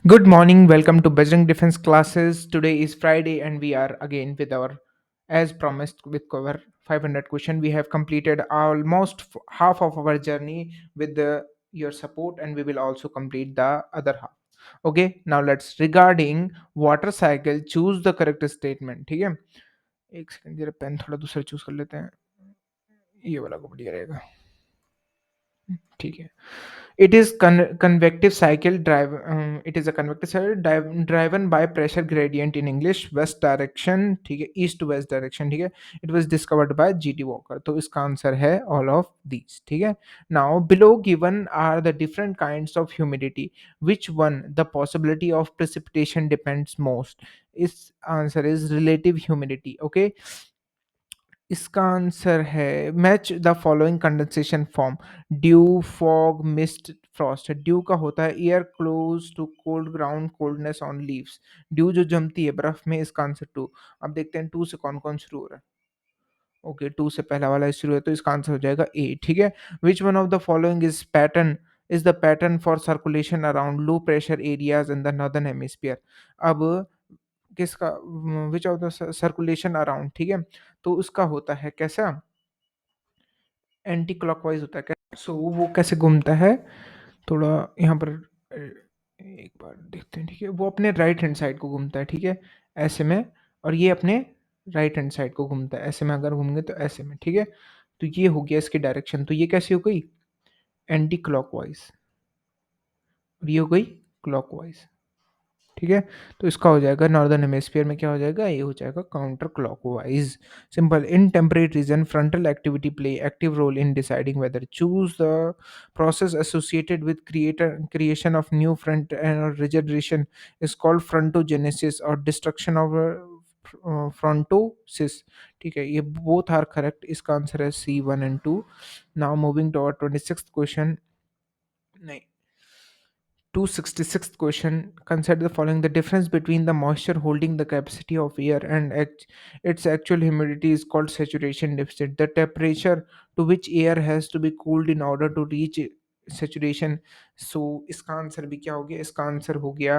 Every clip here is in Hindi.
Good morning, welcome to Bajrang Defense classes. Today is Friday and we are again with our, as promised, with cover 500 question. We have completed almost half of our journey with your support and we will also complete the other half. Okay, now let's regarding water cycle, choose the correct statement. ठीक है, एक सेकंड जरा पेन थोड़ा दूसरा चूज कर लेते हैं, ये वाला को बढ़िया रहेगा. ठीक है. It is convective cycle drive. It is a convective cycle driven by pressure gradient in English west direction. ठीक है, east to west direction. ठीक है. It was discovered by G.T. Walker. तो इसका आंसर है all of these. ठीक है. Now below given are the different kinds of humidity. Which one the possibility of precipitation depends most? इस answer is relative humidity. Okay. इसका आंसर है match the following condensation form. Dew, fog, mist, frost. Dew का होता है air close to cold ground, coldness on leaves. Dew जो जमती है बर्फ में, इसका आंसर टू. अब देखते हैं टू से कौन कौन शुरू हो रहा है. ओके, टू से पहला वाला शुरू है तो इसका आंसर हो जाएगा ए. ठीक है. विच one of the following is the pattern for circulation around low pressure areas in the northern hemisphere. अब किसका, विच ऑफ द सर्कुलेशन अराउंड. ठीक है, तो उसका होता है कैसा, एंटी क्लॉकवाइज होता है क्या. सो वो कैसे घूमता है, थोड़ा यहाँ पर एक बार देखते हैं. ठीक है, वो अपने राइट हैंड साइड को घूमता है. ठीक है, ऐसे में. और ये अपने राइट हैंड साइड को घूमता है ऐसे में, अगर घूमेंगे तो ऐसे में. ठीक है, तो ये हो गया इसकी डायरेक्शन. तो ये कैसी हो गई, एंटी क्लॉकवाइज. और ये हो गई क्लॉकवाइज. ठीक है, तो इसका हो जाएगा नॉर्दर्न हेमिस्फीयर में क्या हो जाएगा, ये हो जाएगा counter clockwise. Simple. In temperate region frontal activity play active role in deciding weather. Choose the process associated with creation of new front and regeneration is called frontogenesis और डिस्ट्रक्शन ऑफ फ्रंटोसिस. ठीक है, ये बोथ आर करेक्ट. इसका आंसर है C 1 and 2. Now moving to our 26th question. नहीं, 266th question. Consider the following. The difference between the moisture holding the capacity of air and its actual humidity is called saturation deficit. The temperature to which air has to be cooled in order to reach saturation. So इसका आंसर भी क्या हो गया, इसका आंसर हो गया,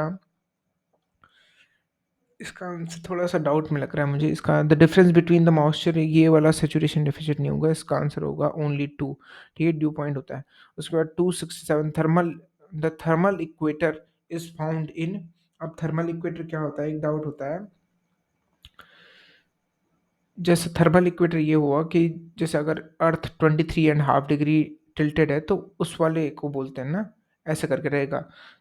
इसका आंसर थोड़ा सा डाउट में लग रहा है मुझे. इसका the difference between the moisture, ये वाला सेचुरेशन डेफिसिट नहीं होगा, इसका आंसर होगा ओनली टू. ठीक है, ड्यू पॉइंट होता है. उसके बाद 267 thermal. The thermal equator is found in. अब थर्मल इक्वेटर क्या होता है, एक डाउट होता है. जैसे थर्मल इक्वेटर ये हुआ कि जैसे अगर अर्थ 23.5 डिग्री टिल्टेड है तो उस वाले को बोलते हैं ना, ऐसे करके रहेगा.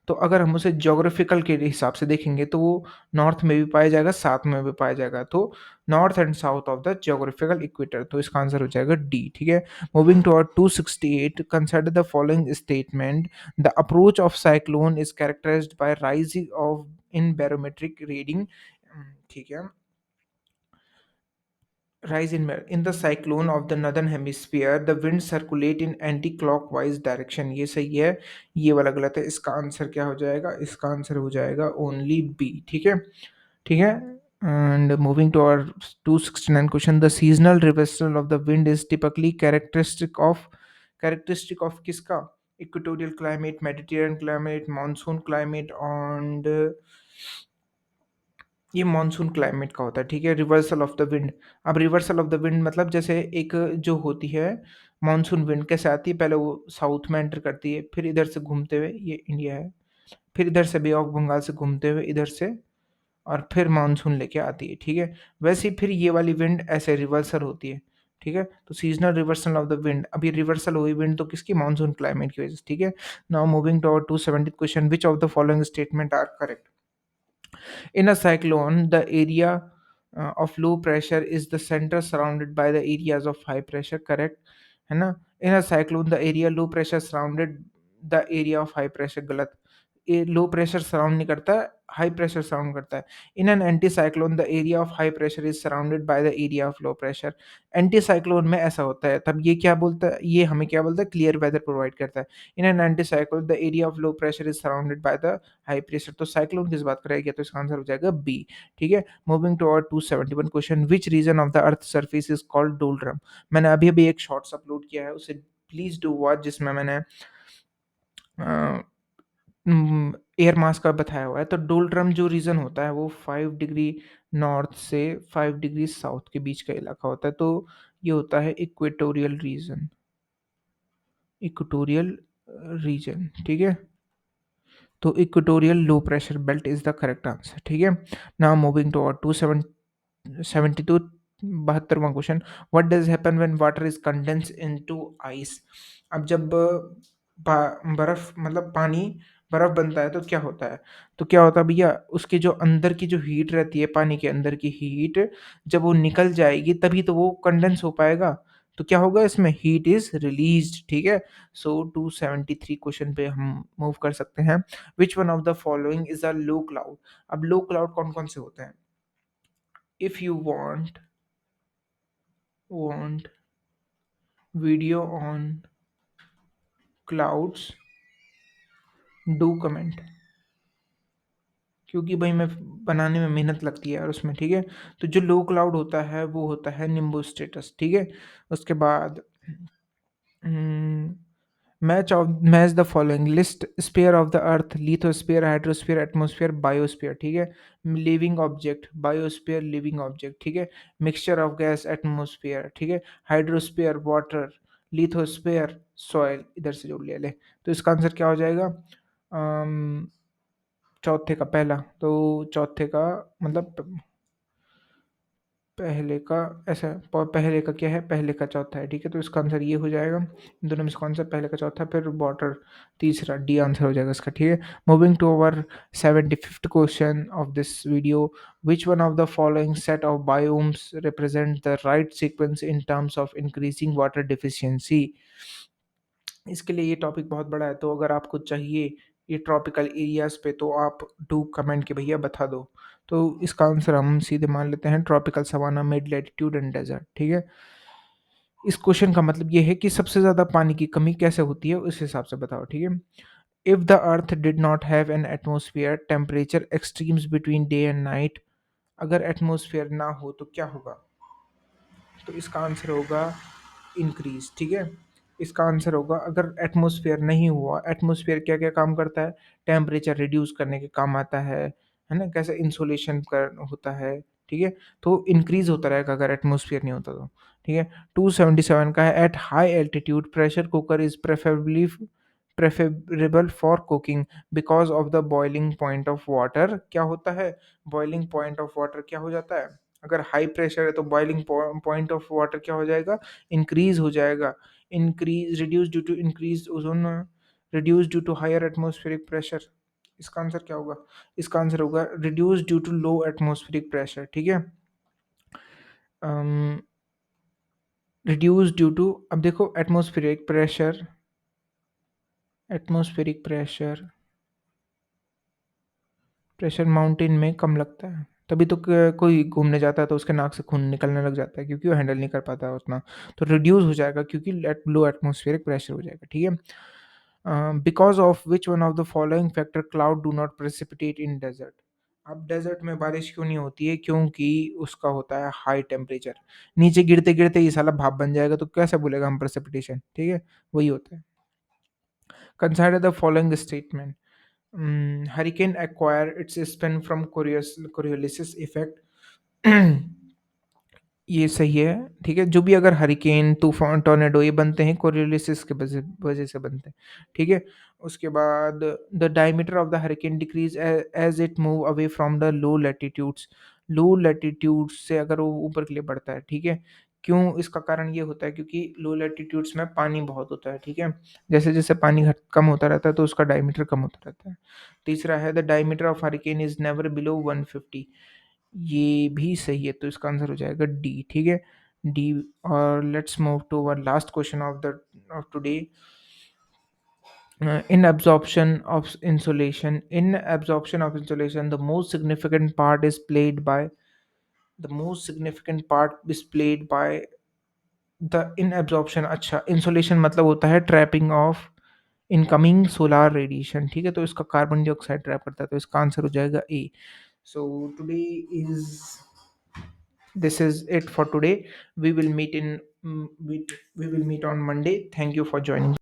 तो अगर हम उसे ज्योग्राफिकल के हिसाब से देखेंगे तो वो नॉर्थ में भी पाया जाएगा, साउथ में भी पाया जाएगा. तो north and south of the geographical equator. तो इसका आंसर हो जाएगा डी. ठीक है. Moving to our 268. Consider the following statement. The approach of cyclone is characterized by rising of in barometric reading. ठीक है, rise in the cyclone of the northern hemisphere the winds circulate in anti-clockwise direction. ये सही है, ये वाला गलत है. इसका आंसर क्या हो जाएगा, इसका आंसर हो जाएगा ओनली बी. ठीक है. ठीक है. And moving to our 269 question. The seasonal reversal of the wind is typically characteristic of किसका, equatorial climate, Mediterranean climate, monsoon climate and ये मॉनसून क्लाइमेट का होता है. ठीक है. Reversal of the wind. अब रिवर्सल ऑफ द विंड मतलब जैसे एक जो होती है मॉनसून विंड कैसे आती है, पहले वो साउथ में एंटर करती है, फिर इधर से घूमते हुए, ये इंडिया है, फिर इधर से बे ऑफ बंगाल से घूमते हुए इधर से, और फिर मानसून लेके आती है. ठीक है, वैसे ही फिर ये वाली विंड ऐसे रिवर्सल होती है. ठीक है, तो seasonal reversal of the wind, अभी रिवर्सल हुई विंड तो किसकी, मानसून क्लाइमेट की वजह से. ठीक है. Now moving to our 270 question. Which of the following statement are correct. In a cyclone, the area of low pressure is the center surrounded by the areas of high pressure. Correct है ना. In a cyclone, the area low pressure surrounded the area of high pressure. गलत. लो प्रेशर सराउंड नहीं करता, हाई प्रेशर सराउंड करता है. In an anti cyclone the area of high pressure is surrounded by the area of low pressure. Anti cyclone में ऐसा होता है, तब ये क्या बोलता है, ये हमें क्या बोलता है, क्लियर वेदर प्रोवाइड करता है. In an anti cyclone the area of low pressure is surrounded by the high pressure. तो साइक्लोन किस बात करेगा, तो इसका आंसर हो जाएगा बी. ठीक है. Moving to our 271 question. Which region of the earth surface is called doldrum. मैंने अभी अभी एक शॉर्ट्स अपलोड किया है, उसे प्लीज डू वॉच, जिसमें मैंने एयर मास का बताया हुआ है। तो डोल्ट्रम जो रीजन होता है वो 5 डिग्री नॉर्थ से 5 डिग्री साउथ के बीच का इलाका होता है। तो ये होता है इक्वेटोरियल रीजन, इक्वेटोरियल रीजन, ठीक है। तो equatorial low pressure belt is the correct answer, ठीक है। नाउ मूविंग टू 272 72वां question. What does happen when water is condense into ice. अब जब बर्फ मतलब पानी बर्फ बनता है तो क्या होता है, तो क्या होता है भैया, उसके जो अंदर की जो हीट रहती है, पानी के अंदर की हीट जब वो निकल जाएगी तभी तो वो कंडेंस हो पाएगा। तो क्या होगा, इसमें हीट इज रिलीज्ड, ठीक है। सो 273 क्वेश्चन पे हम मूव कर सकते हैं। विच one of the following is a low cloud. अब लो क्लाउड कौन कौन से होते हैं। If you want video on clouds, do comment, क्योंकि भाई मैं बनाने में मेहनत लगती है और उसमें, ठीक है। तो जो लो क्लाउड होता है वो होता है निम्बो स्टेटस, ठीक है। उसके बाद match the following list sphere of the earth, lithosphere, hydrosphere, atmosphere, biosphere, ठीक है। Living object, biosphere living object, ठीक है। मिक्सचर ऑफ गैस, एटमॉस्फेयर, ठीक है। हाइड्रोस्फीयर वाटर, लिथोस्फीयर सॉइल, इधर से जोड़ लिया ले। तो इसका आंसर क्या हो जाएगा, अम, चौथे का पहला। तो चौथे का मतलब पहले का ऐसा पहले का क्या है, पहले का चौथा है, ठीक है। तो इसका आंसर ये हो जाएगा। इन दोनों में से कौन सा पहले का चौथा, फिर वाटर तीसरा, डी आंसर हो जाएगा इसका, ठीक है। Moving to our 75th question of this video. Which one of the following set of biomes represent the right sequence in terms of increasing water deficiency. इसके लिए ये टॉपिक बहुत बड़ा है, तो अगर आपको चाहिए ये ट्रॉपिकल एरियाज पे तो आप डू कमेंट के भैया बता दो। तो इसका आंसर हम सीधे मान लेते हैं, tropical savanna, mid latitude and desert, ठीक है। इस क्वेश्चन का मतलब ये है कि सबसे ज़्यादा पानी की कमी कैसे होती है उस हिसाब से बताओ, ठीक है। If the earth did not have an atmosphere, temperature extremes between day and night. अगर एटमोसफियर ना हो तो क्या होगा, तो इसका आंसर होगा इंक्रीज, ठीक है। इसका आंसर होगा, अगर एटमॉस्फेयर नहीं हुआ, एटमॉस्फेयर क्या क्या काम करता है, टेम्परेचर रिड्यूस करने के काम आता है ना, कैसे इंसुलेशन कर होता है, ठीक है। तो इंक्रीज होता रहेगा अगर एटमॉस्फेयर नहीं होता तो, ठीक है। 277 का है, at high altitude pressure cooker is preferable for cooking because of the boiling point of water. क्या होता है, बॉइलिंग पॉइंट ऑफ वाटर क्या हो जाता है, अगर हाई प्रेशर है तो बॉइलिंग पॉइंट ऑफ वाटर क्या हो जाएगा, इंक्रीज हो जाएगा। Increase reduce due to increase ozone, reduce due to higher atmospheric pressure. इसका आंसर क्या होगा, इसका आंसर होगा reduce due to low atmospheric pressure, ठीक है। रिड्यूस ड्यू टू, अब देखो atmospheric pressure, atmospheric pressure, pressure mountain में कम लगता है, तभी तो कोई घूमने जाता है तो उसके नाक से खून निकलने लग जाता है, क्योंकि वो हैंडल नहीं कर पाता है उतना। तो रिड्यूस हो जाएगा क्योंकि लो एटमोस्फेरिक प्रेशर हो जाएगा, ठीक है। Because of which one of the following factor cloud do not precipitate in desert. अब डेजर्ट में बारिश क्यों नहीं होती है, क्योंकि उसका होता है हाई टेम्परेचर। नीचे गिरते गिरते ये साला भाप बन जाएगा, तो कैसे बोलेगा हम प्रेसिपिटेशन, ठीक है। वही होता है। Consider the following statement. Hurricane acquire its spin from Coriolis effect। ये सही है, ठीक है। जो भी अगर हरिकेन, तूफान, टोर्नेडो ये बनते हैं कोरियोलिसिस के वजह वजह से बनते हैं, ठीक है। उसके बाद the diameter of the hurricane decrease as it move away from the low latitudes. Low latitudes से अगर वो ऊपर के लिए बढ़ता है, ठीक है। क्यों, इसका कारण ये होता है क्योंकि लो लैटिट्यूड्स में पानी बहुत होता है, ठीक है। जैसे जैसे पानी कम होता रहता है तो उसका डायमीटर कम होता रहता है। तीसरा है, the diameter of hurricane is never below 150। ये भी सही है, तो इसका आंसर हो जाएगा डी, ठीक है। डी। और let's move to our last question of today. in absorption of insulation the most significant part is played by the most significant part is played by the in absorption. अच्छा, इंसोलेशन मतलब होता है trapping of incoming solar radiation, ठीक है। तो इसका कार्बन डाइऑक्साइड ट्रैप करता है, तो इसका आंसर हो जाएगा A. So today is this is it for today. We will meet in we will meet on Monday. Thank you for joining.